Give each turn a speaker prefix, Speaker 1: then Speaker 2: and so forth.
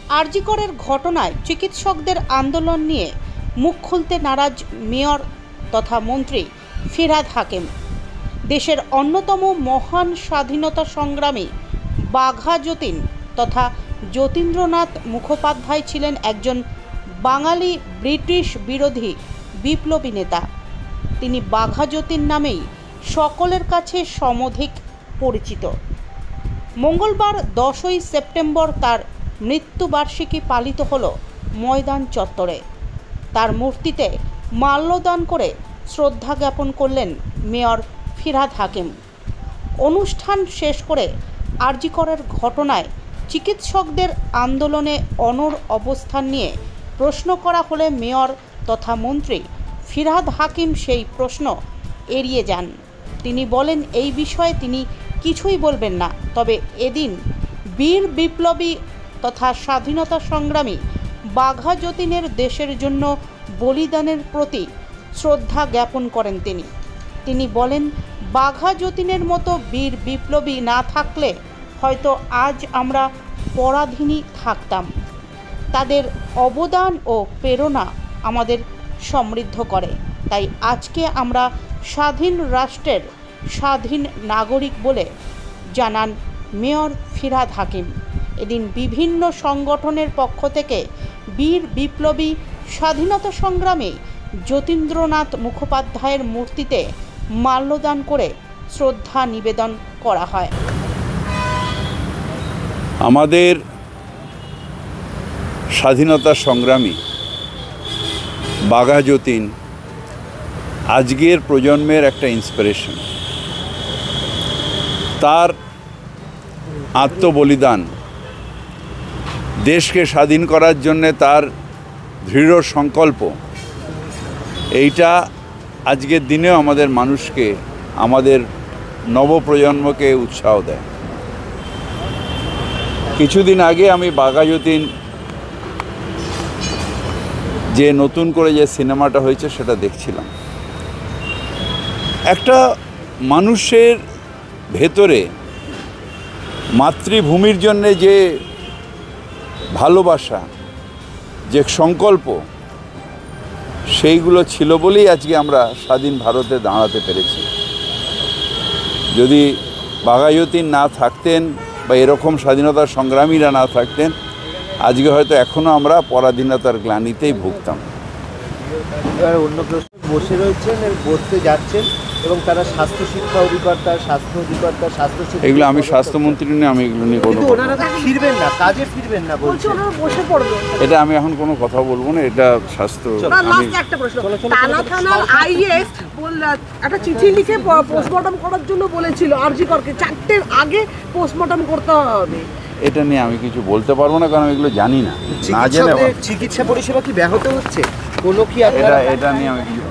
Speaker 1: আরজি করের ঘটনায় চিকিৎসকদের আন্দোলন নিয়ে মুখ খুলতে নারাজ মেয়র তথা মন্ত্রী ফিরহাদ হাকিম। দেশের অন্যতম মহান স্বাধীনতা সংগ্রামী বাঘা যতীন তথা যতীন্দ্রনাথ মুখোপাধ্যায় ছিলেন একজন বাঙালি ব্রিটিশ বিরোধী বিপ্লবী নেতা। তিনি বাঘা যতীন নামেই সকলের কাছে সমধিক পরিচিত। মঙ্গলবার 10ই সেপ্টেম্বর তার মৃত্যুবার্ষিকী পালিত হলো ময়দান চত্বরে। তার মূর্তিতে মাল্যদান করে শ্রদ্ধা জ্ঞাপন করলেন মেয়র ফিরহাদ হাকিম। অনুষ্ঠান শেষ করে আরজি করের ঘটনায় চিকিৎসকদের আন্দোলনে অনড় অবস্থান নিয়ে প্রশ্ন করা হলে মেয়র তথা মন্ত্রী ফিরহাদ হাকিম সেই প্রশ্ন এড়িয়ে যান। তিনি বলেন এই বিষয়ে তিনি কিছুই বলবেন না, তবে এদিন বীর বিপ্লবী তথা স্বাধীনতা সংগ্রামী বাঘা যতীনের দেশের জন্য বলিদানের প্রতি শ্রদ্ধা জ্ঞাপন করেন। তিনি বলেন বাঘা যতীনের মতো বীর বিপ্লবী না থাকলে হয়তো আজ আমরা পরাধীনই থাকতাম। তাদের অবদান ও প্রেরণা আমাদের সমৃদ্ধ করে, তাই আজকে আমরা স্বাধীন রাষ্ট্রের স্বাধীন নাগরিক বলে জানান মেয়র ফিরহাদ হাকিম। এদিন বিভিন্ন সংগঠনের পক্ষ থেকে বীর বিপ্লবী স্বাধীনতা সংগ্রামী যতীন্দ্রনাথ মুখোপাধ্যায়ের মূর্তিতে মাল্যদান করে শ্রদ্ধা নিবেদন করা হয়।
Speaker 2: আমাদের স্বাধীনতা সংগ্রামী বাঘা যতীন আজকের প্রজন্মের একটা ইন্সপিরেশন। তার আত্মবলিদান, দেশকে স্বাধীন করার জন্যে তার দৃঢ় সংকল্প, এইটা আজকের দিনেও আমাদের মানুষকে, আমাদের নবপ্রজন্মকে উৎসাহ দেয়। কিছুদিন আগে আমি বাঘা যতীন যে নতুন করে যে সিনেমাটা হয়েছে সেটা দেখছিলাম। একটা মানুষের ভেতরে মাতৃভূমির জন্যে যে ভালোবাসা, যে সংকল্প, সেইগুলো ছিল বলেই আজকে আমরা স্বাধীন ভারতে দাঁড়াতে পেরেছি। যদি বাঘা যতীন না থাকতেন বা এরকম স্বাধীনতা সংগ্রামীরা না থাকতেন, আজকে হয়তো এখনও আমরা পরাধীনতার গ্লানিতেই ভুগতাম।
Speaker 3: অন্য প্রশ্ন বসে রয়েছেন, বসতে যাচ্ছেন এবং তারা স্বাস্থ্য শিক্ষা অধিকর্তা, স্বাস্থ্য অধিকর্তা,
Speaker 2: এগুলো আমি স্বাস্থ্যমন্ত্রী নিয়ে আমি এগুলো নিয়ে কোনো
Speaker 3: ফিরবেন না, কাজে ফিরবেন না বলছেন।
Speaker 2: এটা আমি এখন কোনো কথা বলবো না, এটা স্বাস্থ্য।
Speaker 4: একটা প্রশ্ন, টানা থানার আইএস একটা চিঠি লিখে পোস্টমর্টম করার জন্য বলেছিল আরজি করকে, 4টের আগে পোস্টমর্টম করতে হবে।
Speaker 2: এটা নিয়ে আমি কিছু বলতে পারবো না, কারণ এগুলো জানি না।
Speaker 3: চিকিৎসা পরিষেবা কি ব্যাহত হচ্ছে? কোনো কি
Speaker 2: এটা নিয়ে আমি কিছু